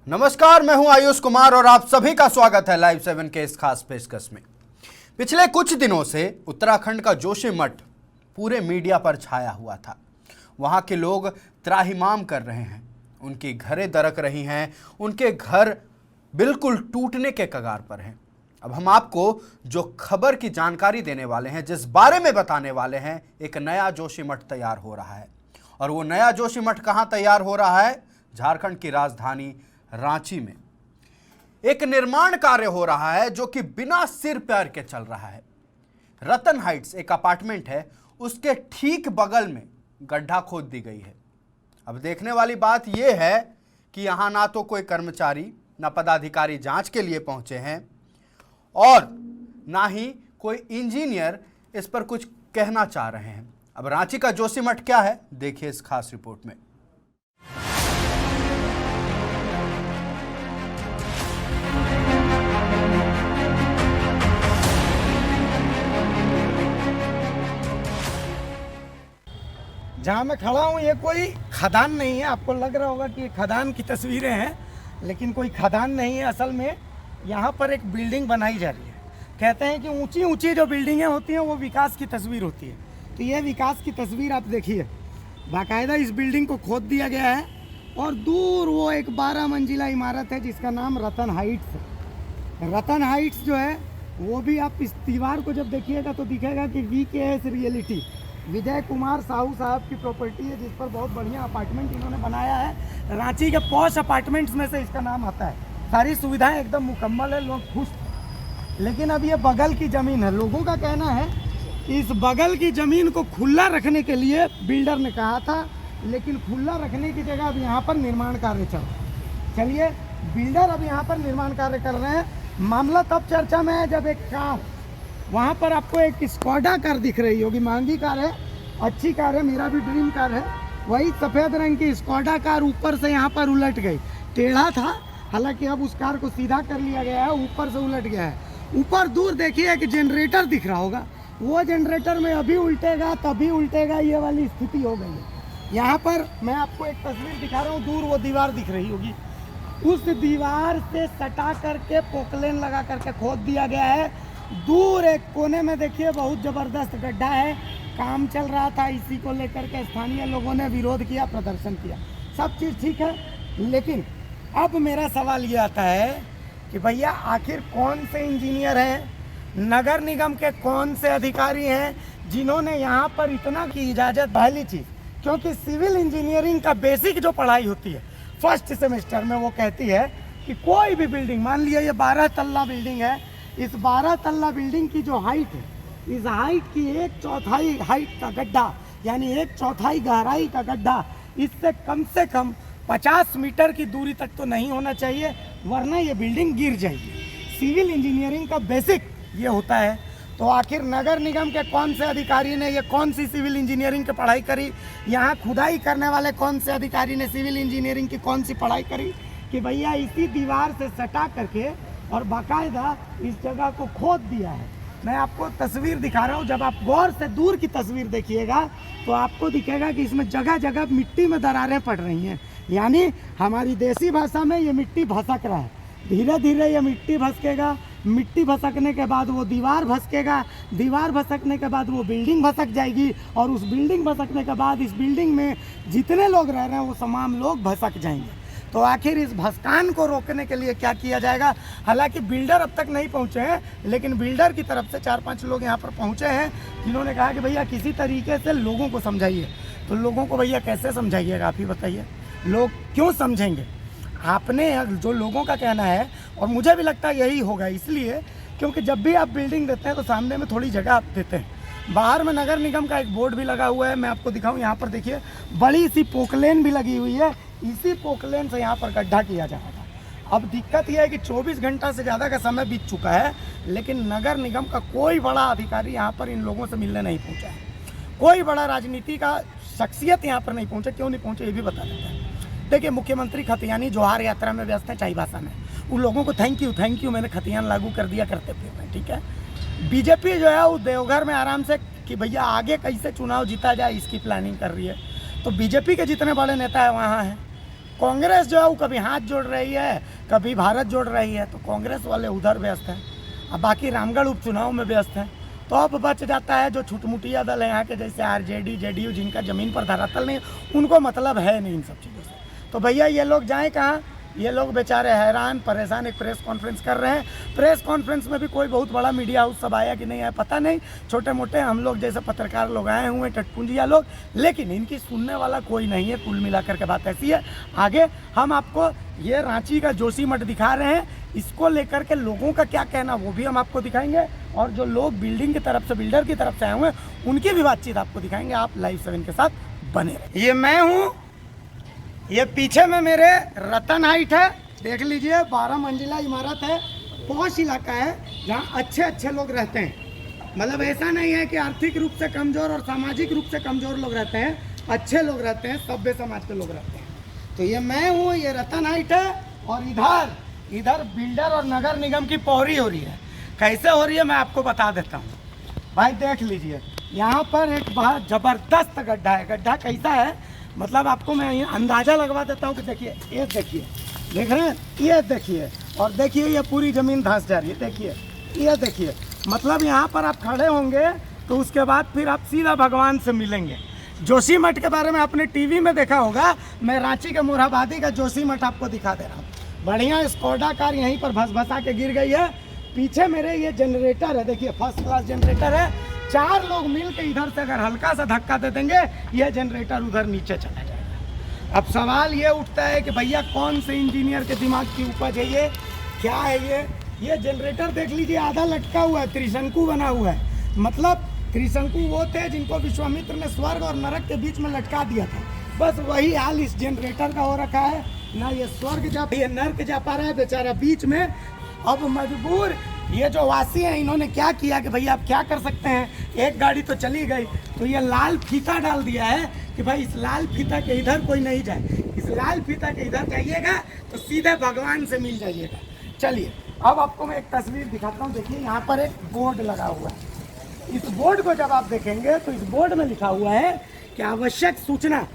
नमस्कार, मैं हूं आयुष कुमार और आप सभी का स्वागत है लाइव 7 के इस खास पेशकश में। पिछले कुछ दिनों से उत्तराखंड का जोशीमठ पूरे मीडिया पर छाया हुआ था। वहां के लोग त्राहिमाम कर रहे हैं, उनकी घरें दरक रही हैं, उनके घर बिल्कुल टूटने के कगार पर हैं। अब हम आपको जो खबर की जानकारी देने वाले हैं, जिस बारे में बताने वाले हैं, एक नया जोशीमठ तैयार हो रहा है। और वो नया जोशीमठ कहां तैयार हो रहा है? झारखंड की राजधानी रांची में एक निर्माण कार्य हो रहा है जो कि बिना सिर पैर के चल रहा है। रतन हाइट्स एक अपार्टमेंट है, उसके ठीक बगल में गड्ढा खोद दी गई है। अब देखने वाली बात यह है कि यहां ना तो कोई कर्मचारी ना पदाधिकारी जांच के लिए पहुंचे हैं और ना ही कोई इंजीनियर इस पर कुछ कहना चाह रहे हैं। अब रांची का जोशीमठ क्या है, देखिए इस खास रिपोर्ट में। जहाँ मैं खड़ा हूँ ये कोई खदान नहीं है। आपको लग रहा होगा कि ये खदान की तस्वीरें हैं, लेकिन कोई खदान नहीं है। असल में यहाँ पर एक बिल्डिंग बनाई जा रही है। कहते हैं कि ऊंची ऊंची जो बिल्डिंगें होती हैं वो विकास की तस्वीर होती है। तो ये विकास की तस्वीर आप देखिए, बाकायदा इस बिल्डिंग को खोद दिया गया है और दूर वो एक 12 मंजिला इमारत है जिसका नाम रतन हाइट्स है। रतन हाइट्स जो है वो भी आप इस दीवार को जब देखिएगा तो दिखेगा कि VKS रियलिटी विजय कुमार साहू साहब की प्रॉपर्टी है, जिस पर बहुत बढ़िया अपार्टमेंट इन्होंने बनाया है। रांची के पॉश अपार्टमेंट्स में से इसका नाम आता है। सारी सुविधाएं एकदम मुकम्मल है, लोग खुश। लेकिन अब ये बगल की ज़मीन है। लोगों का कहना है कि इस बगल की ज़मीन को खुला रखने के लिए बिल्डर ने कहा था, लेकिन खुला रखने की जगह अब यहाँ पर निर्माण कार्य चल रहा है। चलिए, बिल्डर अब यहाँ पर निर्माण कार्य कर रहे हैं। मामला तब चर्चा में है जब एक कार, वहाँ पर आपको एक स्कॉडा कार दिख रही होगी, महंगी कार है, अच्छी कार है, मेरा भी ड्रीम कार है। वही सफ़ेद रंग की स्कॉडा कार ऊपर से यहाँ पर उलट गई। टेढ़ा था, हालांकि अब उस कार को सीधा कर लिया गया है, ऊपर से उलट गया है। ऊपर दूर देखिए एक जनरेटर दिख रहा होगा, वो जनरेटर में अभी उल्टेगा तभी उल्टेगा, ये वाली स्थिति हो गई है। यहाँ पर मैं आपको एक तस्वीर दिखा रहा हूँ, दूर वो दीवार दिख रही होगी, उस दीवार से सटा करके पोकलेन लगा करके खोद दिया गया है। दूर एक कोने में देखिए बहुत ज़बरदस्त गड्ढा है। काम चल रहा था, इसी को लेकर के स्थानीय लोगों ने विरोध किया, प्रदर्शन किया, सब चीज़ ठीक है। लेकिन अब मेरा सवाल ये आता है कि भैया आखिर कौन से इंजीनियर हैं, नगर निगम के कौन से अधिकारी हैं जिन्होंने यहाँ पर इतना की इजाज़त? पहली चीज़, क्योंकि सिविल इंजीनियरिंग का बेसिक जो पढ़ाई होती है फर्स्ट सेमेस्टर में, वो कहती है कि कोई भी बिल्डिंग, मान लिया ये 12 तल्ला बिल्डिंग है, इस 12 तल्ला बिल्डिंग की जो हाइट है, इस हाइट की 1/4 हाइट का गड्ढा, यानी 1/4 गहराई का गड्ढा, इससे कम 50 मीटर की दूरी तक तो नहीं होना चाहिए, वरना ये बिल्डिंग गिर जाएगी। सिविल इंजीनियरिंग का बेसिक ये होता है। तो आखिर नगर निगम के कौन से अधिकारी ने ये कौन सी सिविल इंजीनियरिंग की पढ़ाई करी? यहाँ खुदाई करने वाले कौन से अधिकारी ने सिविल इंजीनियरिंग की कौन सी पढ़ाई करी कि भैया इसी दीवार से सटा करके और बाकायदा इस जगह को खोद दिया है? मैं आपको तस्वीर दिखा रहा हूँ, जब आप गौर से दूर की तस्वीर देखिएगा तो आपको दिखेगा कि इसमें जगह जगह मिट्टी में दरारें पड़ रही हैं, यानी हमारी देसी भाषा में ये मिट्टी भसक रहा है। धीरे धीरे ये मिट्टी भसकेगा, मिट्टी भसकने के बाद वो दीवार भसकेगा, दीवार भसकने के बाद वो बिल्डिंग भसक जाएगी, और उस बिल्डिंग भसकने के बाद इस बिल्डिंग में जितने लोग रह रहे हैं वो तमाम लोग भसक जाएंगे। तो आखिर इस भसकान को रोकने के लिए क्या किया जाएगा? हालांकि बिल्डर अब तक नहीं पहुंचे हैं, लेकिन बिल्डर की तरफ से 4-5 लोग यहां पर पहुंचे हैं जिन्होंने कहा कि भैया किसी तरीके से लोगों को समझाइए। तो लोगों को भैया कैसे समझाइएगा, आप ही बताइए? लोग क्यों समझेंगे? आपने जो लोगों का कहना है, और मुझे भी लगता है यही होगा, इसलिए क्योंकि जब भी आप बिल्डिंग देते हैं तो सामने में थोड़ी जगह आप देते हैं। बाहर में नगर निगम का एक बोर्ड भी लगा हुआ है, मैं आपको दिखाऊं, यहाँ पर देखिए बड़ी सी पोकलेन भी लगी हुई है। इसी पोकलेन से यहाँ पर गड्ढा किया जा रहा था। अब दिक्कत यह है कि 24 घंटा से ज़्यादा का समय बीत चुका है, लेकिन नगर निगम का कोई बड़ा अधिकारी यहाँ पर इन लोगों से मिलने नहीं पहुँचा है। कोई बड़ा राजनीति का शख्सियत यहाँ पर नहीं पहुँचे। क्यों नहीं पहुँचे ये भी बता देते हैं। देखिए, मुख्यमंत्री खतियानी जोहार यात्रा में व्यस्त है, चाईबासा में। उन लोगों को थैंक यू मैंने खतियान लागू कर दिया करते थे, ठीक है। बीजेपी जो है वो देवघर में आराम से कि भैया आगे कैसे चुनाव जीता जाए इसकी प्लानिंग कर रही है। तो बीजेपी के जितने बड़े नेता है वहाँ हैं, कांग्रेस जो है वो कभी हाथ जोड़ रही है, कभी भारत जोड़ रही है, तो कांग्रेस वाले उधर व्यस्त हैं, अब बाकी रामगढ़ उपचुनाव में व्यस्त हैं। तो अब बच जाता है जो छुटमुटिया दल है यहाँ के, जैसे आरजेडी, जेडीयू, जिनका ज़मीन पर धरातल नहीं, उनको मतलब है नहीं इन सब चीज़ों से। तो भैया ये लोग जाएँ कहाँ? ये लोग बेचारे हैरान परेशान एक प्रेस कॉन्फ्रेंस कर रहे हैं। प्रेस कॉन्फ्रेंस में भी कोई बहुत बड़ा मीडिया हाउस सब आया कि नहीं आया पता नहीं, छोटे मोटे हम लोग जैसे पत्रकार लोग आए हुए टटपुंजिया लोग, लेकिन इनकी सुनने वाला कोई नहीं है। कुल मिलाकर के बात ऐसी है। आगे हम आपको ये रांची का जोशीमठ दिखा रहे हैं, इसको लेकर के लोगों का क्या कहना वो भी हम आपको दिखाएंगे, और जो लोग बिल्डिंग की तरफ से, बिल्डर की तरफ से आए हुए हैं उनकी भी बातचीत आपको दिखाएंगे। आप लाइव 7 के साथ बने रहे। ये मैं हूँ, ये पीछे में मेरे रतन हाइट है, देख लीजिए 12 मंजिला इमारत है। पॉश इलाका है जहाँ अच्छे अच्छे लोग रहते हैं, मतलब ऐसा नहीं है कि आर्थिक रूप से कमज़ोर और सामाजिक रूप से कमज़ोर लोग रहते हैं, अच्छे लोग रहते हैं, सभ्य समाज के लोग रहते हैं। तो ये मैं हूँ, ये रतन हाइट है, और इधर बिल्डर और नगर निगम की पौरी हो रही है। कैसे हो रही है मैं आपको बता देता हूँ। भाई देख लीजिए, यहाँ पर एक बहुत ज़बरदस्त गड्ढा है। गड्ढा कैसा है मतलब आपको मैं ये अंदाज़ा लगवा देता हूँ कि देखिए, ये देखिए, देख रहे हैं, ये देखिए, और देखिए ये पूरी ज़मीन धंस जा रही है, देखिए, ये देखिए। मतलब यहाँ पर आप खड़े होंगे तो उसके बाद फिर आप सीधा भगवान से मिलेंगे। जोशीमठ के बारे में आपने टीवी में देखा होगा, मैं रांची के मोरहाबादी का जोशीमठ आपको दिखा दे रहा हूँ। बढ़िया स्कोडा कार यहीं पर भस-भसा के गिर गई है। पीछे मेरे ये जनरेटर है, देखिए फर्स्ट क्लास जनरेटर है। 4 लोग मिल के इधर से अगर हल्का सा धक्का दे देंगे, ये जनरेटर उधर नीचे चला जाएगा। अब सवाल ये उठता है कि भैया कौन से इंजीनियर के दिमाग की उपज है ये, क्या है ये जनरेटर देख लीजिए, आधा लटका हुआ है, त्रिशंकु बना हुआ है। मतलब त्रिशंकु वो थे जिनको विश्वामित्र ने स्वर्ग और नरक के बीच में लटका दिया था, बस वही हाल इस जनरेटर का हो रखा है। ना ये स्वर्ग जा, ये नरक जा पा रहा है बेचारा बीच में। अब मजबूर ये जो वासी हैं, इन्होंने क्या किया कि भैया आप क्या कर सकते हैं, एक गाड़ी तो चली गई, तो ये लाल फीता डाल दिया है कि भाई इस लाल फीता के इधर कोई नहीं जाए, इस लाल फीता के इधर जाइएगा तो सीधे भगवान से मिल जाइएगा। चलिए अब आपको मैं एक तस्वीर दिखाता हूँ। देखिए यहाँ पर एक बोर्ड लगा हुआ है। इस बोर्ड को जब आप देखेंगे तो इस बोर्ड में लिखा हुआ है कि आवश्यक सूचना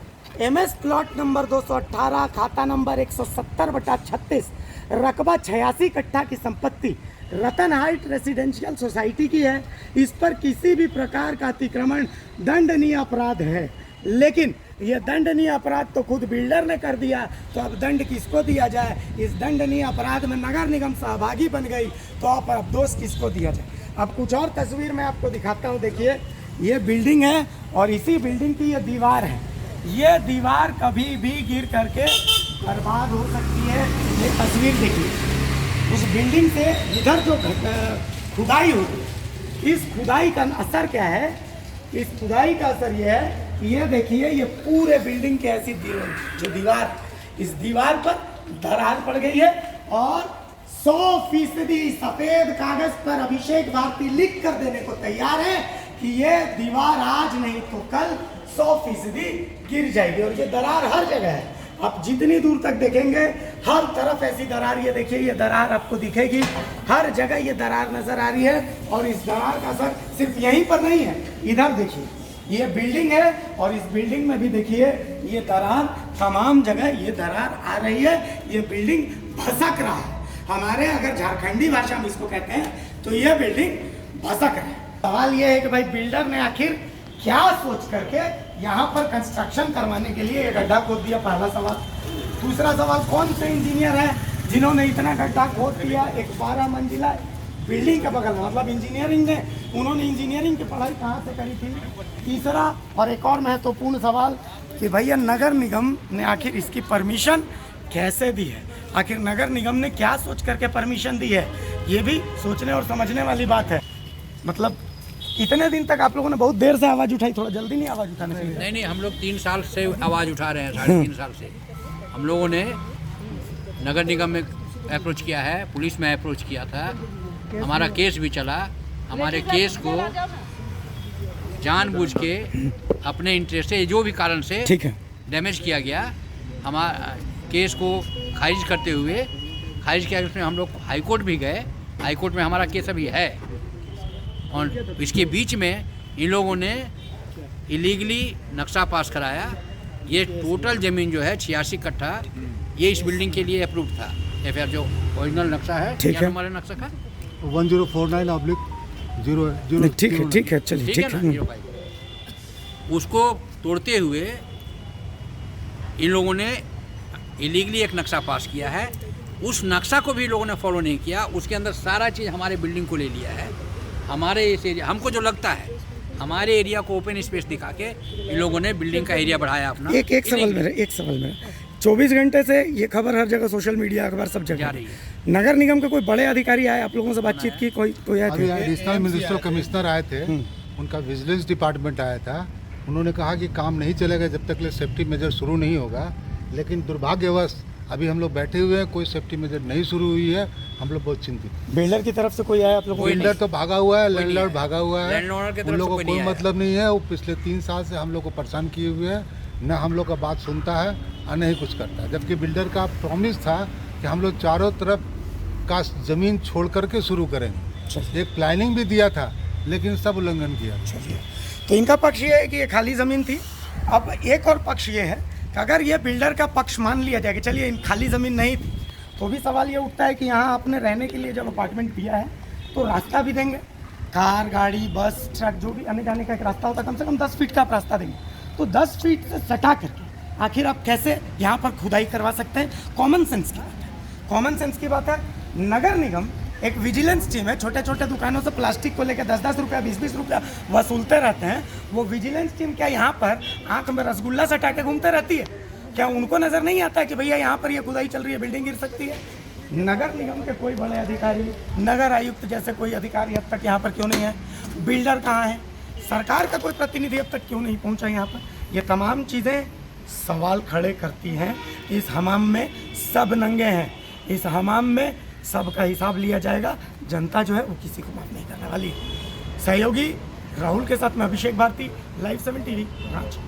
MS प्लॉट नंबर 218, खाता नंबर 170/36, रकबा 86 कट्ठा की संपत्ति रतन हाइट रेसिडेंशियल सोसाइटी की है। इस पर किसी भी प्रकार का अतिक्रमण दंडनीय अपराध है। लेकिन ये दंडनीय अपराध तो खुद बिल्डर ने कर दिया, तो अब दंड किसको दिया जाए? इस दंडनीय अपराध में नगर निगम सहभागी बन गई, तो अब दोष किसको दिया जाए? अब कुछ और तस्वीर मैं आपको दिखाता हूँ। देखिए ये बिल्डिंग है और इसी बिल्डिंग की ये दीवार है। ये दीवार कभी भी गिर करके बर्बाद हो सकती है। ये तस्वीर देखिए, उस बिल्डिंग से इधर जो खुदाई हुई, इस खुदाई का असर क्या है? इस खुदाई का असर ये है कि ये देखिए, ये पूरे बिल्डिंग की ऐसी जो दीवार, इस दीवार पर दरार पड़ गई है और 100% सफेद कागज पर अभिषेक भारती लिख कर देने को तैयार है कि ये दीवार आज नहीं तो कल 100% गिर जाएगी। और ये दरार हर जगह है, आप जितनी दूर तक देखेंगे हर तरफ ऐसी दरार, ये देखिए ये दरार आपको दिखेगी, हर जगह ये दरार नजर आ रही है। और इस दरार का असर सिर्फ यहीं पर नहीं है, इधर देखिए ये बिल्डिंग है और इस बिल्डिंग में भी देखिए ये दरार, तमाम जगह ये दरार आ रही है। ये बिल्डिंग भसक रहा है, हमारे अगर झारखंडी भाषा में इसको कहते हैं तो ये बिल्डिंग भसक रहा है। सवाल ये है कि भाई बिल्डर ने आखिर क्या सोच करके यहाँ पर कंस्ट्रक्शन करवाने के लिए ये गड्ढा खोद दिया, पहला सवाल। दूसरा सवाल, कौन से इंजीनियर है जिन्होंने इतना गड्ढा खोद दिया एक 12 मंजिला बिल्डिंग के बगल में? मतलब इंजीनियरिंग ने, उन्होंने इंजीनियरिंग की पढ़ाई कहाँ से करी थी? तीसरा और एक और महत्वपूर्ण सवाल कि भैया नगर निगम ने आखिर इसकी परमिशन कैसे दी है? आखिर नगर निगम ने क्या सोच करके परमिशन दी है? ये भी सोचने और समझने वाली बात है। मतलब इतने दिन तक आप लोगों ने बहुत देर से आवाज़ उठाई, थोड़ा जल्दी नहीं आवाज़ उठाने चाहिए? नहीं, हम लोग 3 साल से आवाज़ उठा रहे हैं, 3.5 साल से। हम लोगों ने नगर निगम में अप्रोच किया है, पुलिस में अप्रोच किया था, हमारा केस भी चला। हमारे केस को जानबूझ के अपने इंटरेस्ट से, जो भी कारण से ठीक है, डैमेज किया गया। हमारा केस को खारिज करते हुए, खारिज किया, उसमें हम लोग हाईकोर्ट भी गए। हाईकोर्ट में हमारा केस अभी है और इसके बीच में इन लोगों ने इलीगली नक्शा पास कराया ये टोटल ज़मीन जो है 86 कट्ठा, ये इस बिल्डिंग के लिए अप्रूव था। FR जो ओरिजिनल नक्शा है, ठीक है। हमारे नक्शा का 1049/0 ठीक है चलिए ठीक है ना, 05 उसको तोड़ते हुए इन लोगों ने इलीगली एक नक्शा पास किया है। उस नक्शा को भी लोगों ने फॉलो नहीं किया, उसके अंदर सारा चीज़ हमारे बिल्डिंग को ले लिया है। हमारे इस एरिया, हमको जो लगता है हमारे एरिया को ओपन स्पेस दिखा के इन लोगों ने बिल्डिंग का एरिया बढ़ाया अपना। एक सवाल मेरा 24 घंटे से ये खबर हर जगह सोशल मीडिया अखबार सब जा जगह रही है। नगर निगम के कोई बड़े अधिकारी आए, आप लोगों से बातचीत की? कोई आए अभी थे? एडिशनल म्यूनिसिपल कमिश्नर आए थे, उनका विजिलेंस डिपार्टमेंट आया था। उन्होंने कहा कि काम नहीं चलेगा जब तक सेफ्टी मेजर शुरू नहीं होगा। लेकिन दुर्भाग्यवश अभी हम लोग बैठे हुए हैं, कोई सेफ्टी मेजर नहीं शुरू हुई है। हम लोग बहुत चिंतित हैं। बिल्डर की तरफ से कोई आया आप लोगों को? बिल्डर तो भागा हुआ है, लैंडलॉर्ड भागा हुआ है, लैंडलॉर्ड की तरफ उन लोगों से को कोई कोई नहीं मतलब नहीं है। वो पिछले 3 साल से हम लोग को परेशान किए हुए हैं, न हम लोग का बात सुनता है और नहीं कुछ करता है। जबकि बिल्डर का प्रॉमिस था कि हम लोग चारों तरफ का ज़मीन छोड़ करके शुरू करेंगे। एक प्लानिंग भी दिया था, लेकिन सब उल्लंघन किया। चलिए, तो इनका पक्ष ये है कि ये खाली ज़मीन थी। अब एक और पक्ष ये है कि अगर ये बिल्डर का पक्ष मान लिया जाए कि चलिए इन खाली ज़मीन नहीं थी, तो भी सवाल ये उठता है कि यहाँ आपने रहने के लिए जब अपार्टमेंट दिया है तो रास्ता भी देंगे। कार, गाड़ी, बस, ट्रक जो भी आने जाने का एक रास्ता होता है, कम से कम 10 फीट का आप रास्ता देंगे। तो 10 फीट से सटा करके आखिर आप कैसे यहाँ पर खुदाई करवा सकते हैं? कॉमन सेंस की बात है, कॉमन सेंस की बात है। नगर निगम एक विजिलेंस टीम है, छोटे छोटे दुकानों से प्लास्टिक को लेकर 10-10 रुपया 20-20 रुपया वसूलते रहते हैं। वो विजिलेंस टीम क्या यहाँ पर आंख में रसगुल्ला सटा के घूमते रहती है? क्या उनको नज़र नहीं आता है कि भैया यहाँ पर ये खुदाई चल रही है, बिल्डिंग गिर सकती है? नगर निगम के कोई बड़े अधिकारी, नगर आयुक्त जैसे कोई अधिकारी अब तक यहाँ पर क्यों नहीं है? बिल्डर कहाँ है? सरकार का कोई प्रतिनिधि अब तक क्यों नहीं पहुँचा यहाँ पर? ये तमाम चीज़ें सवाल खड़े करती हैं। इस हमाम में सब नंगे हैं, इस हमाम में सबका हिसाब लिया जाएगा। जनता जो है वो किसी को माफ नहीं करने वाली है। सहयोगी राहुल के साथ मैं अभिषेक भारती, लाइव 7 टीवी, रांची।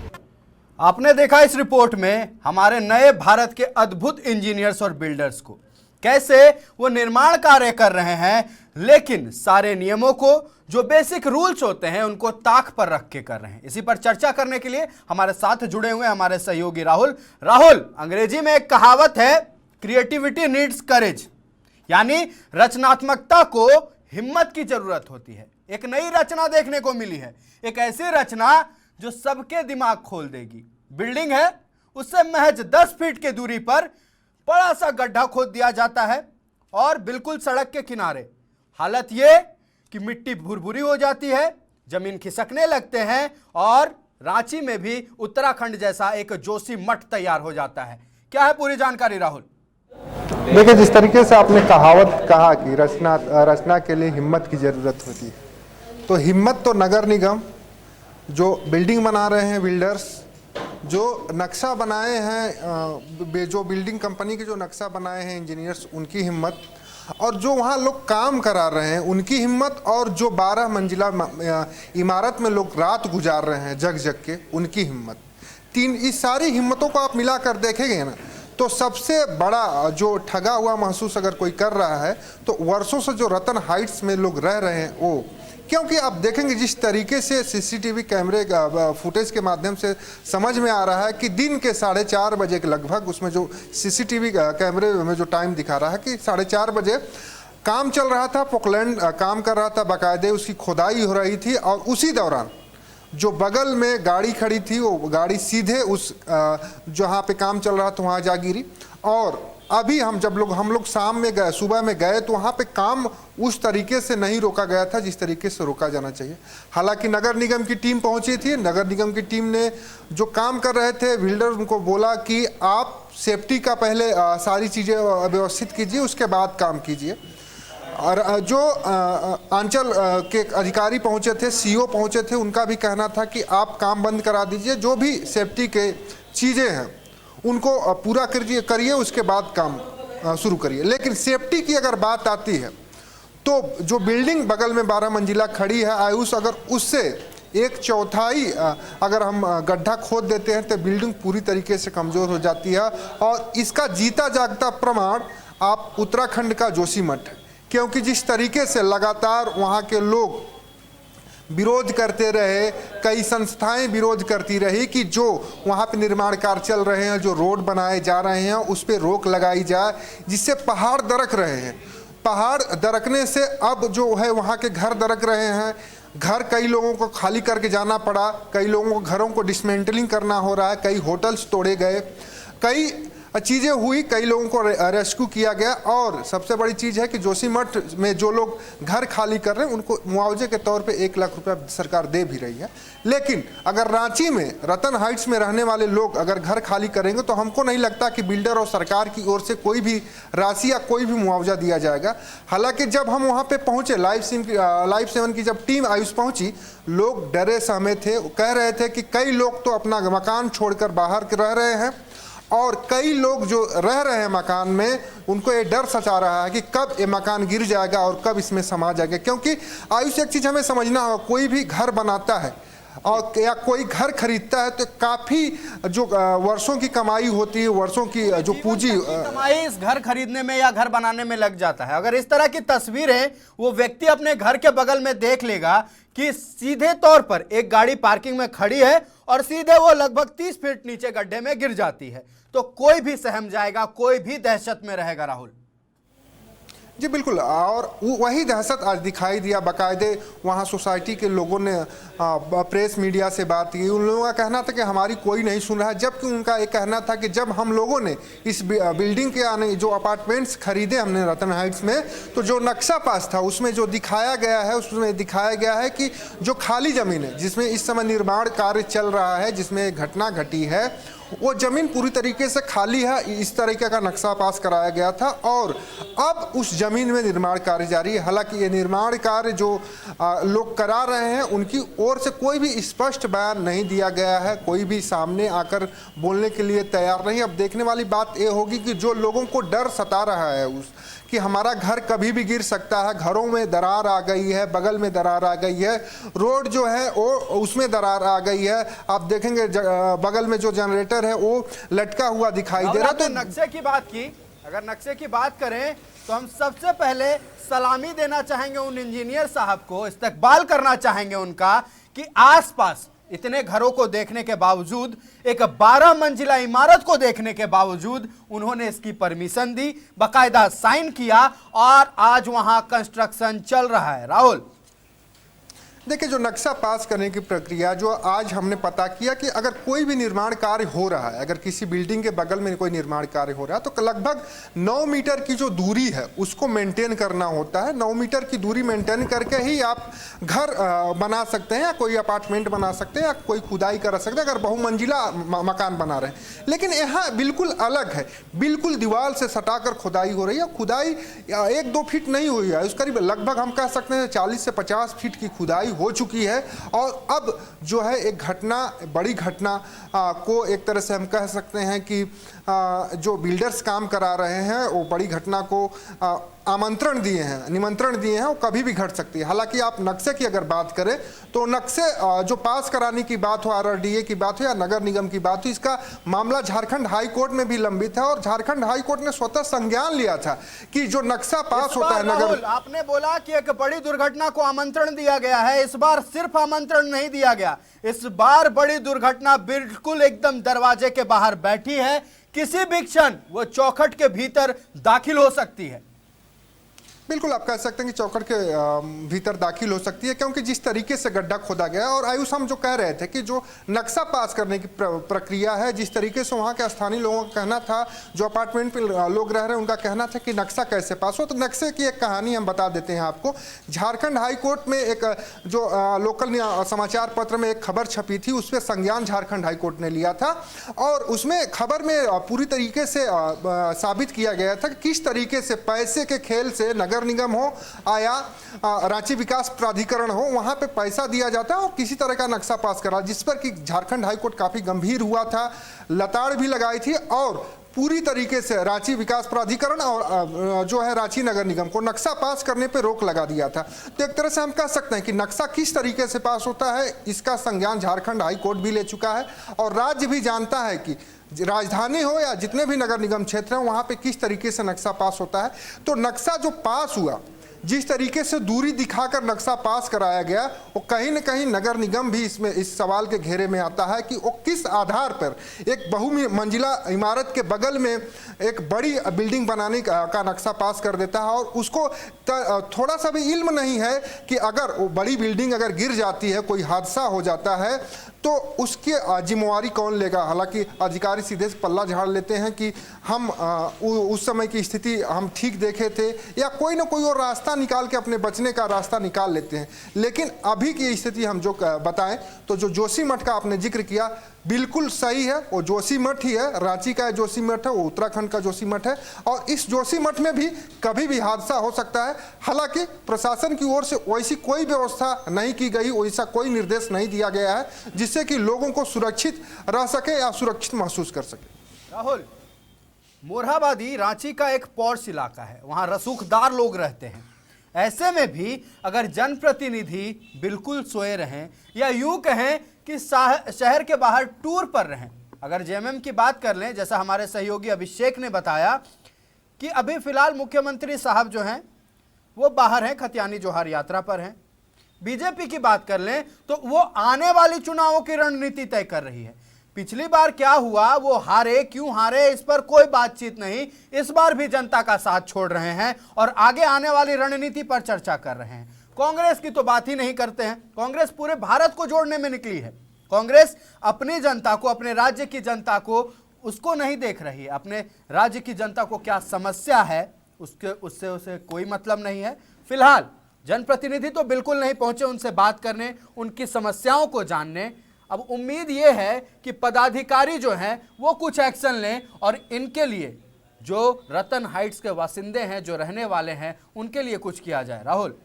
आपने देखा इस रिपोर्ट में हमारे नए भारत के अद्भुत इंजीनियर्स और बिल्डर्स को, कैसे वो निर्माण कार्य कर रहे हैं, लेकिन सारे नियमों को, जो बेसिक रूल्स होते हैं, उनको ताक पर रख के कर रहे हैं। इसी पर चर्चा करने के लिए हमारे साथ जुड़े हुए हमारे सहयोगी राहुल। अंग्रेजी में एक कहावत है, क्रिएटिविटी नीड्स करेज, यानी रचनात्मकता को हिम्मत की जरूरत होती है। एक नई रचना देखने को मिली है, एक ऐसी रचना जो सबके दिमाग खोल देगी। बिल्डिंग है, उससे महज 10 फीट की दूरी पर बड़ा सा गड्ढा खोद दिया जाता है और बिल्कुल सड़क के किनारे। हालत ये कि मिट्टी भुरभुरी हो जाती है, जमीन खिसकने लगते हैं और रांची में भी उत्तराखंड जैसा एक जोशी मठ तैयार हो जाता है। क्या है पूरी जानकारी राहुल? देखिए, जिस तरीके से आपने कहावत कहा कि रचना के लिए हिम्मत की ज़रूरत होती है, तो हिम्मत तो नगर निगम जो बिल्डिंग बना रहे हैं, बिल्डर्स जो नक्शा बनाए हैं, जो बिल्डिंग कंपनी के जो नक्शा बनाए हैं इंजीनियर्स, उनकी हिम्मत, और जो वहाँ लोग काम करा रहे हैं उनकी हिम्मत, और जो 12 मंजिला इमारत में लोग रात गुजार रहे हैं जग जग के, उनकी हिम्मत। इस सारी हिम्मतों को आप मिला कर देखेंगे ना, तो सबसे बड़ा जो ठगा हुआ महसूस अगर कोई कर रहा है तो वर्षों से जो रतन हाइट्स में लोग रह रहे हैं वो। क्योंकि आप देखेंगे जिस तरीके से सीसीटीवी कैमरे फुटेज के माध्यम से समझ में आ रहा है कि दिन के 4:30 बजे के लगभग, उसमें जो सीसीटीवी कैमरे में जो टाइम दिखा रहा है कि 4:30 बजे काम चल रहा था, पोकलैंड काम कर रहा था, बाकायदे उसकी खुदाई हो रही थी, और उसी दौरान जो बगल में गाड़ी खड़ी थी वो गाड़ी सीधे उस जहाँ पे काम चल रहा था वहाँ जा गिरी। और अभी हम लोग शाम में गए, सुबह में गए, तो वहाँ पे काम उस तरीके से नहीं रोका गया था जिस तरीके से रोका जाना चाहिए। हालांकि नगर निगम की टीम पहुँची थी, नगर निगम की टीम ने जो काम कर रहे थे, बिल्डर उनको बोला कि आप सेफ्टी का पहले सारी चीज़ें व्यवस्थित कीजिए, उसके बाद काम कीजिए। और जो अंचल के अधिकारी पहुंचे थे, सीओ पहुंचे थे, उनका भी कहना था कि आप काम बंद करा दीजिए, जो भी सेफ्टी के चीज़ें हैं उनको पूरा करिए, उसके बाद काम शुरू करिए। लेकिन सेफ्टी की अगर बात आती है तो जो बिल्डिंग बगल में 12 मंजिला खड़ी है आयुष, अगर उससे 1/4 अगर हम गड्ढा खोद देते हैं तो बिल्डिंग पूरी तरीके से कमज़ोर हो जाती है। और इसका जीता जागता प्रमाण आप उत्तराखंड का जोशीमठ है, क्योंकि जिस तरीके से लगातार वहाँ के लोग विरोध करते रहे, कई संस्थाएं विरोध करती रही कि जो वहाँ पे निर्माण कार्य चल रहे हैं, जो रोड बनाए जा रहे हैं, उस पर रोक लगाई जाए, जिससे पहाड़ दरक रहे हैं। पहाड़ दरकने से अब जो है वहाँ के घर दरक रहे हैं, घर कई लोगों को खाली करके जाना पड़ा, कई लोगों को घरों को डिसमेंटलिंग करना हो रहा है, कई होटल्स तोड़े गए, कई चीज़ें हुई, कई लोगों को रेस्क्यू किया गया। और सबसे बड़ी चीज़ है कि जोशीमठ में जो लोग घर खाली कर रहे हैं उनको मुआवजे के तौर पे 1 लाख रुपया सरकार दे भी रही है। लेकिन अगर रांची में रतन हाइट्स में रहने वाले लोग अगर घर खाली करेंगे तो हमको नहीं लगता कि बिल्डर और सरकार की ओर से कोई भी राशि या कोई भी मुआवजा दिया जाएगा। हालांकि जब हम वहाँ पे पहुँचे, लाइव 7 की जब टीम आयुष पहुँची, लोग डरे सहमे थे, कह रहे थे कि कई लोग तो अपना मकान छोड़कर बाहर रह रहे हैं और कई लोग जो रह रहे हैं मकान में उनको ये डर सता रहा है कि कब ये मकान गिर जाएगा और कब इसमें समा जाएगा। क्योंकि आयुष एक चीज़ हमें समझना होगा, कोई भी घर बनाता है और या कोई घर खरीदता है तो काफ़ी जो वर्षों की कमाई होती है, वर्षों की जो पूंजी कमाई इस घर खरीदने में या घर बनाने में लग जाता है। अगर इस तरह की तस्वीरें वो व्यक्ति अपने घर के बगल में देख लेगा कि सीधे तौर पर एक गाड़ी पार्किंग में खड़ी है और सीधे वो लगभग 30 फीट नीचे गड्ढे में गिर जाती है, तो कोई भी सहम जाएगा, कोई भी दहशत में रहेगा। राहुल जी बिल्कुल, और वही दहशत आज दिखाई दिया। बाकायदे वहाँ सोसाइटी के लोगों ने प्रेस मीडिया से बात की, उन लोगों का कहना था कि हमारी कोई नहीं सुन रहा है, जबकि उनका एक कहना था कि जब हम लोगों ने इस बिल्डिंग के आने जो अपार्टमेंट्स खरीदे हमने रतन हाइट्स में, तो जो नक्शा पास था उसमें जो दिखाया गया है, उसमें दिखाया गया है कि जो खाली ज़मीन है जिसमें इस समय निर्माण कार्य चल रहा है, जिसमें घटना घटी है, वो ज़मीन पूरी तरीके से खाली है। इस तरीके का नक्शा पास कराया गया था और अब उस ज़मीन में निर्माण कार्य जारी है। हालांकि ये निर्माण कार्य जो लोग करा रहे हैं उनकी ओर से कोई भी स्पष्ट बयान नहीं दिया गया है, कोई भी सामने आकर बोलने के लिए तैयार नहीं। अब देखने वाली बात ये होगी कि जो लोगों को डर सता रहा है कि हमारा घर कभी भी गिर सकता है, घरों में दरार आ गई है, बगल में दरार आ गई है, रोड जो है वो उसमें दरार आ गई है, आप देखेंगे बगल में जो जनरेटर है वो लटका हुआ दिखाई दे रहा है। तो नक्शे की बात की, अगर नक्शे की बात करें तो हम सबसे पहले सलामी देना चाहेंगे उन इंजीनियर साहब को, इस्तकबाल करना चाहेंगे उनका कि आसपास इतने घरों को देखने के बावजूद, एक 12 मंजिला इमारत को देखने के बावजूद उन्होंने इसकी परमिशन दी, बाकायदा साइन किया और आज वहां कंस्ट्रक्शन चल रहा है। राहुल देखिए, जो नक्शा पास करने की प्रक्रिया जो आज हमने पता किया कि अगर कोई भी निर्माण कार्य हो रहा है, अगर किसी बिल्डिंग के बगल में कोई निर्माण कार्य हो रहा है तो लगभग 9 मीटर की जो दूरी है उसको मेंटेन करना होता है। 9 मीटर की दूरी मेंटेन करके ही आप घर बना सकते हैं या कोई अपार्टमेंट बना सकते हैं या कोई खुदाई कर सकते हैं अगर बहुमंजिला मकान बना रहे हैं। लेकिन यहाँ बिल्कुल अलग है, बिल्कुल दीवार से सटाकर खुदाई हो रही है। खुदाई 1-2 फीट नहीं हुई है, उस करीब लगभग हम कह सकते हैं 40 से 50 फीट की खुदाई हो चुकी है। और अब जो है एक घटना, बड़ी घटना को एक तरह से हम कह सकते हैं कि जो बिल्डर्स काम करा रहे हैं वो बड़ी घटना को आमंत्रण दिए हैं, निमंत्रण दिए हैं, वो कभी भी घट सकती है। हालांकि आप नक्शे की अगर बात करें तो नक्शे जो पास कराने की बात हो, RRDA की बात हो या नगर निगम की बात हो, इसका मामला झारखंड हाई कोर्ट में भी लंबित है और झारखंड हाई कोर्ट ने स्वतः संज्ञान लिया था कि जो नक्शा पास होता है नगर। आपने बोला कि एक बड़ी दुर्घटना को आमंत्रण दिया गया है, इस बार सिर्फ आमंत्रण नहीं दिया गया, इस बार बड़ी दुर्घटना बिल्कुल एकदम दरवाजे के बाहर बैठी है, किसी भी क्षण वो चौखट के भीतर दाखिल हो सकती है। बिल्कुल आप कह सकते हैं कि चौखट के भीतर दाखिल हो सकती है, क्योंकि जिस तरीके से गड्ढा खोदा गया। और आयुष हम जो कह रहे थे कि जो नक्शा पास करने की प्रक्रिया है, जिस तरीके से वहाँ के स्थानीय लोगों का कहना था, जो अपार्टमेंट पे लोग रह रहे हैं उनका कहना था कि नक्शा कैसे पास हो। तो नक्शे की एक कहानी हम बता देते हैं आपको। झारखंड हाई कोर्ट में एक जो लोकल समाचार पत्र में एक खबर छपी थी, उस पर संज्ञान झारखंड हाई कोर्ट ने लिया था और उसमें खबर में पूरी तरीके से साबित किया गया था कि किस तरीके से पैसे के खेल से नगर निगम हो या रांची विकास प्राधिकरण हो, वहां पे पैसा दिया जाता है और किसी तरह का नक्शा पास करा, जिस पर कि झारखंड हाईकोर्ट काफी गंभीर हुआ था, लताड़ भी लगाई थी और पूरी तरीके से रांची विकास प्राधिकरण और जो है रांची नगर निगम को नक्शा पास करने पे रोक लगा दिया था। तो एक तरह से हम कह सकते हैं कि नक्शा किस तरीके से पास होता है इसका संज्ञान झारखंड हाई कोर्ट भी ले चुका है और राज्य भी जानता है कि राजधानी हो या जितने भी नगर निगम क्षेत्र हैं वहाँ पे किस तरीके से नक्शा पास होता है। तो नक्शा जो पास हुआ जिस तरीके से दूरी दिखाकर नक्शा पास कराया गया, वो कहीं न कहीं नगर निगम भी इसमें इस सवाल के घेरे में आता है कि वो किस आधार पर एक बहुमंजिला इमारत के बगल में एक बड़ी बिल्डिंग बनाने का नक्शा पास कर देता है, और उसको थोड़ा सा भी इल्म नहीं है कि अगर वो बड़ी बिल्डिंग अगर गिर जाती है, कोई हादसा हो जाता है, तो उसकी जिम्मेवारी कौन लेगा। हालांकि अधिकारी सीधे से पल्ला झाड़ लेते हैं कि हम उस समय की स्थिति हम ठीक देखे थे, या कोई ना कोई और रास्ता निकाल के अपने बचने का रास्ता निकाल लेते हैं। लेकिन अभी की स्थिति हम जो बताएं तो जो जोशीमठ का आपने जिक्र किया बिल्कुल सही है, वो जोशीमठ ही है, रांची का जोशीमठ है, वो उत्तराखंड का जोशीमठ है, और इस जोशीमठ में भी कभी भी हादसा हो सकता है। हालांकि प्रशासन की ओर से वैसी कोई व्यवस्था नहीं की गई, वैसा कोई निर्देश नहीं दिया गया है जिससे कि लोगों को सुरक्षित रह सके या सुरक्षित महसूस कर सके। राहुल, मोरहाबादी रांची का एक पॉश इलाका है, वहां रसूखदार लोग रहते हैं। ऐसे में भी अगर जनप्रतिनिधि बिल्कुल सोए रहें, या यूं कहें कि शहर के बाहर टूर पर रहें। अगर जेएमएम की बात कर लें, जैसा हमारे सहयोगी अभिषेक ने बताया कि अभी फिलहाल मुख्यमंत्री साहब जो हैं वो बाहर हैं, खतियानी जोहार यात्रा पर हैं। बीजेपी की बात कर लें तो वो आने वाली चुनावों की रणनीति तय कर रही है। पिछली बार क्या हुआ, वो हारे, क्यों हारे, इस पर कोई बातचीत नहीं। इस बार भी जनता का साथ छोड़ रहे हैं और आगे आने वाली रणनीति पर चर्चा कर रहे हैं। कांग्रेस की तो बात ही नहीं करते हैं। कांग्रेस पूरे भारत को जोड़ने में निकली है। कांग्रेस अपनी जनता को, अपने राज्य की जनता को, उसको नहीं देख रही है। अपने राज्य की जनता को क्या समस्या है उससे उसे कोई मतलब नहीं है। फिलहाल जनप्रतिनिधि तो बिल्कुल नहीं पहुंचे उनसे बात करने, उनकी समस्याओं को जानने। अब उम्मीद ये है कि पदाधिकारी जो हैं वो कुछ एक्शन लें और इनके लिए जो रतन हाइट्स के वासिंदे हैं, जो रहने वाले हैं, उनके लिए कुछ किया जाए। राहुल,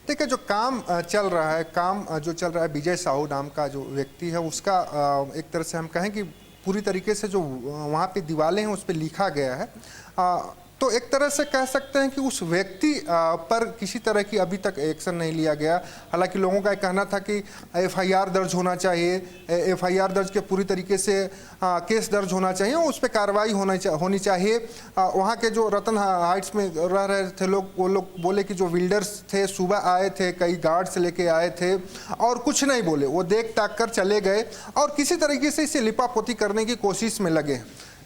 देखिए, जो काम चल रहा है, जो चल रहा है, विजय साहू नाम का जो व्यक्ति है उसका एक तरह से हम कहें कि पूरी तरीके से जो वहाँ पे दीवारें हैं उस पर लिखा गया है, तो एक तरह से कह सकते हैं कि उस व्यक्ति पर किसी तरह की अभी तक एक्शन नहीं लिया गया। हालांकि लोगों का कहना था कि एफआईआर दर्ज होना चाहिए, एफआईआर दर्ज के पूरी तरीके से केस दर्ज होना चाहिए, उस पर कार्रवाई होनी चाहिए। वहाँ के जो रतन हाइट्स में रह रहे थे लोग, वो लोग बोले कि जो बिल्डर्स थे सुबह आए थे, कई गार्ड्स लेके आए थे और कुछ नहीं बोले, वो देख ताक कर चले गए और किसी तरीके से इसे लिपापोती करने की कोशिश में लगे।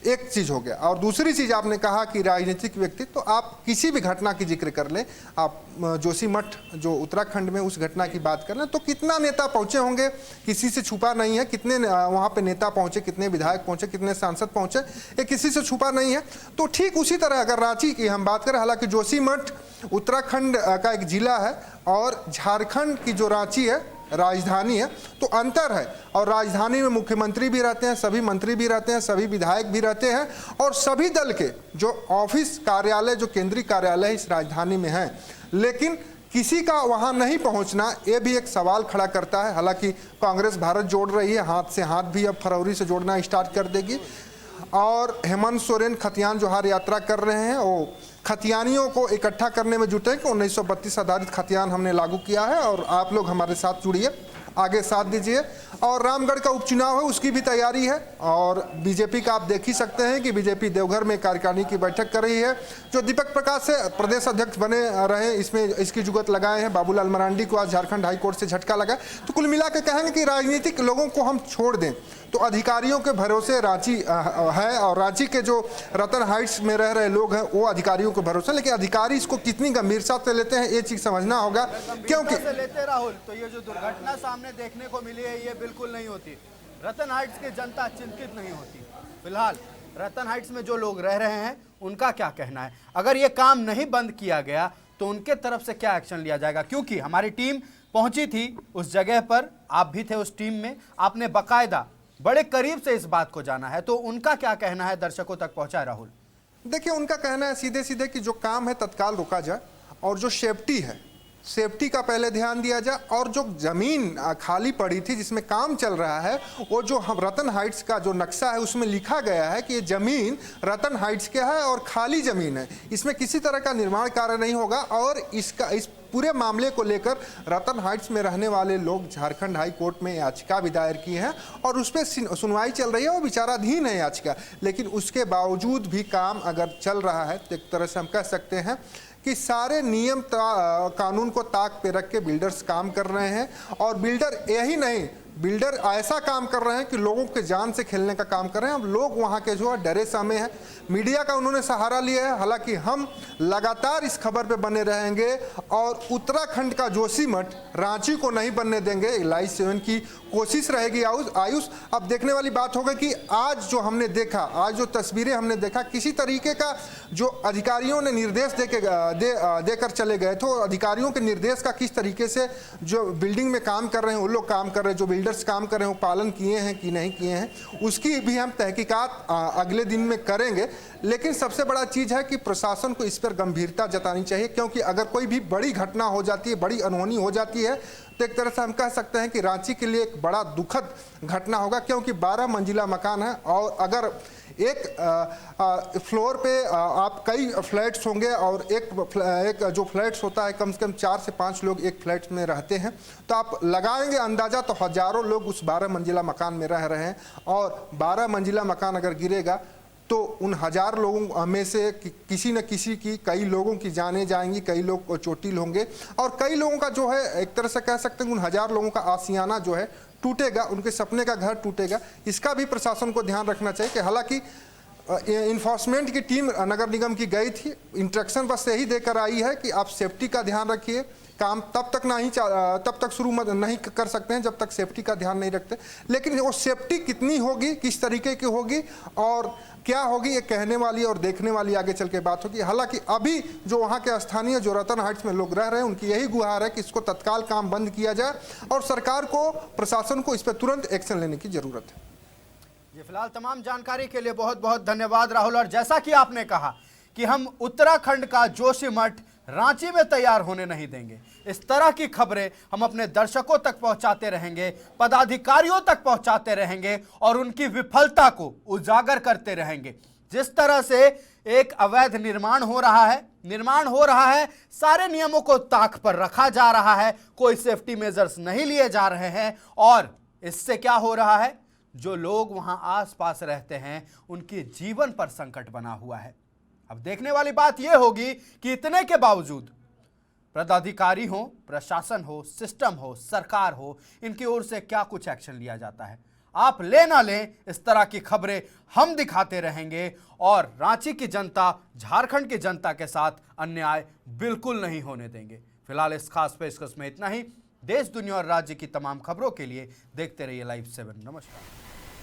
एक चीज हो गया। और दूसरी चीज आपने कहा कि राजनीतिक व्यक्ति, तो आप किसी भी घटना की जिक्र कर लें, आप जोशीमठ जो उत्तराखंड में उस घटना की बात कर लें, तो कितना नेता पहुंचे होंगे, किसी से छुपा नहीं है। कितने वहां पे नेता पहुंचे, कितने विधायक पहुंचे, कितने सांसद पहुंचे, ये किसी से छुपा नहीं है। तो ठीक उसी तरह अगर रांची की हम बात करें, हालांकि जोशीमठ उत्तराखंड का एक जिला है और झारखंड की जो रांची है राजधानी है, तो अंतर है। और राजधानी में मुख्यमंत्री भी रहते हैं, सभी मंत्री भी रहते हैं, सभी विधायक भी रहते हैं और सभी दल के जो ऑफिस कार्यालय, जो केंद्रीय कार्यालय इस राजधानी में है, लेकिन किसी का वहां नहीं पहुंचना, ये भी एक सवाल खड़ा करता है। हालांकि कांग्रेस भारत जोड़ रही है, हाथ से हाथ भी अब फरवरी से जोड़ना स्टार्ट कर देगी और हेमंत सोरेन खतियान जोहार यात्रा कर रहे हैं। वो खतियानियों को इकट्ठा करने में जुटे कि 1932 आधारित खतियान हमने लागू किया है और आप लोग हमारे साथ जुड़िए, आगे साथ दीजिए। और रामगढ़ का उपचुनाव है, उसकी भी तैयारी है। और बीजेपी का आप देख ही सकते हैं कि बीजेपी देवघर में कार्यकारिणी की बैठक कर रही है। जो दीपक प्रकाश से प्रदेश अध्यक्ष बने रहे, इसमें इसकी जुगत लगाए हैं। बाबूलाल मरांडी को आज झारखंड हाईकोर्ट से झटका लगा। तो कुल मिला के कहेंगे कि राजनीतिक लोगों को हम छोड़ दें, तो अधिकारियों के भरोसे रांची है और रांची के जो रतन हाइट्स में रह रहे लोग हैं वो अधिकारियों के भरोसे। लेकिन अधिकारी इसको कितनी गंभीरता से लेते हैं, ये चीज समझना होगा। क्योंकि लेते राहुल, तो ये जो दुर्घटना सामने देखने को मिली है, ये बिल्कुल नहीं होती। रतन हाइट्स की जनता चिंतित नहीं होती। फिलहाल रतन हाइट्स में जो लोग रह रहे हैं उनका क्या कहना है, अगर ये काम नहीं बंद किया गया तो उनके तरफ से क्या एक्शन लिया जाएगा? क्योंकि हमारी टीम पहुंची थी उस जगह पर, आप भी थे उस टीम में, आपने बाकायदा बड़े करीब से इस बात को जाना है, तो उनका क्या कहना है दर्शकों तक पहुंचा है राहुल? देखिए, उनका कहना है सीधे सीधे कि जो काम है तत्काल रोका जाए और जो सेफ्टी है, सेफ्टी का पहले ध्यान दिया जाए। और जो जमीन खाली पड़ी थी जिसमें काम चल रहा है, वो जो हम रतन हाइट्स का जो नक्शा है उसमें लिखा गया है कि ये जमीन रतन हाइट्स का है और खाली जमीन है, इसमें किसी तरह का निर्माण कार्य नहीं होगा और इस पूरे मामले को लेकर रतन हाइट्स में रहने वाले लोग झारखंड हाई कोर्ट में याचिका भी दायर की है और उस पर सुनवाई चल रही है। वो विचाराधीन है याचिका, लेकिन उसके बावजूद भी काम अगर चल रहा है तो एक तरह से हम कह सकते हैं कि सारे नियम कानून को ताक पे रख के बिल्डर्स काम कर रहे हैं। और बिल्डर यही नहीं, बिल्डर ऐसा काम कर रहे हैं कि लोगों के जान से खेलने का काम कर रहे हैं। अब लोग वहाँ के जो है डरे सहमे हैं। मीडिया का उन्होंने सहारा लिया है। हालांकि हम लगातार इस खबर पे बने रहेंगे और उत्तराखंड का जोशीमठ रांची को नहीं बनने देंगे। लाइव 7 की कोशिश रहेगी। आयुष, अब देखने वाली बात होगा कि आज जो हमने देखा, आज जो तस्वीरें हमने देखा, किसी तरीके का जो अधिकारियों ने निर्देश देकर चले गए थे, अधिकारियों के निर्देश का किस तरीके से जो बिल्डिंग में काम कर रहे हैं वो लोग काम कर रहे हैं, जो बिल्डर्स काम कर रहे हैं वो पालन किए हैं कि नहीं किए हैं, उसकी भी हम तहकीकात अगले दिन में करेंगे। लेकिन सबसे बड़ा चीज़ है कि प्रशासन को इस पर गंभीरता जतानी चाहिए, क्योंकि अगर कोई भी बड़ी घटना हो जाती है, बड़ी अनहोनी हो जाती है, तो एक तरह से हम कह सकते हैं कि रांची के लिए एक बड़ा दुखद घटना होगा, क्योंकि 12 मंजिला मकान है और अगर एक फ्लोर पे आप कई फ्लैट्स होंगे और एक जो फ्लैट्स होता है कम से कम 4 से 5 लोग एक फ्लैट में रहते हैं, तो आप लगाएंगे अंदाज़ा तो हज़ारों लोग उस 12 मंजिला मकान में रह रहे हैं। और 12 मंजिला मकान अगर गिरेगा तो उन 1000 लोगों में से किसी न किसी की, कई लोगों की जानें जाएंगी, कई लोग चोटिल होंगे और कई लोगों का जो है एक तरह से कह सकते हैं उन 1000 लोगों का आशियाना जो है टूटेगा, उनके सपने का घर टूटेगा। इसका भी प्रशासन को ध्यान रखना चाहिए कि हालांकि इन्फोर्समेंट की टीम नगर निगम की गई थी, इंस्ट्रक्शन बस यही देकर आई है कि आप सेफ्टी का ध्यान रखिए, काम तब तक शुरू नहीं कर सकते हैं जब तक सेफ्टी का ध्यान नहीं रखते। लेकिन वो सेफ्टी कितनी होगी, किस तरीके की होगी और क्या होगी, ये कहने वाली और देखने वाली आगे चल के बात होगी। हालांकि अभी जो वहाँ के स्थानीय जो रतन हाइट्स में लोग रह रहे हैं उनकी यही गुहार है कि इसको तत्काल काम बंद किया जाए और सरकार को, प्रशासन को इस पर तुरंत एक्शन लेने की जरूरत है। ये फिलहाल तमाम जानकारी के लिए बहुत बहुत धन्यवाद राहुल। और जैसा कि आपने कहा कि हम उत्तराखंड का जोशीमठ रांची में तैयार होने नहीं देंगे, इस तरह की खबरें हम अपने दर्शकों तक पहुंचाते रहेंगे, पदाधिकारियों तक पहुंचाते रहेंगे और उनकी विफलता को उजागर करते रहेंगे। जिस तरह से एक अवैध निर्माण हो रहा है, सारे नियमों को ताक पर रखा जा रहा है, कोई सेफ्टी मेजर्स नहीं लिए जा रहे हैं और इससे क्या हो रहा है, जो लोग वहां आसपास रहते हैं उनके जीवन पर संकट बना हुआ है। अब देखने वाली बात यह होगी कि इतने के बावजूद पदाधिकारी हो, प्रशासन हो, सिस्टम हो, सरकार हो, इनकी ओर से क्या कुछ एक्शन लिया जाता है। आप ले ना लें, इस तरह की खबरें हम दिखाते रहेंगे और रांची की जनता, झारखंड की जनता के साथ अन्याय बिल्कुल नहीं होने देंगे। फिलहाल इस खास पेशकश में इतना ही। देश, दुनिया और राज्य की तमाम खबरों के लिए देखते रहिए लाइव 7। नमस्कार।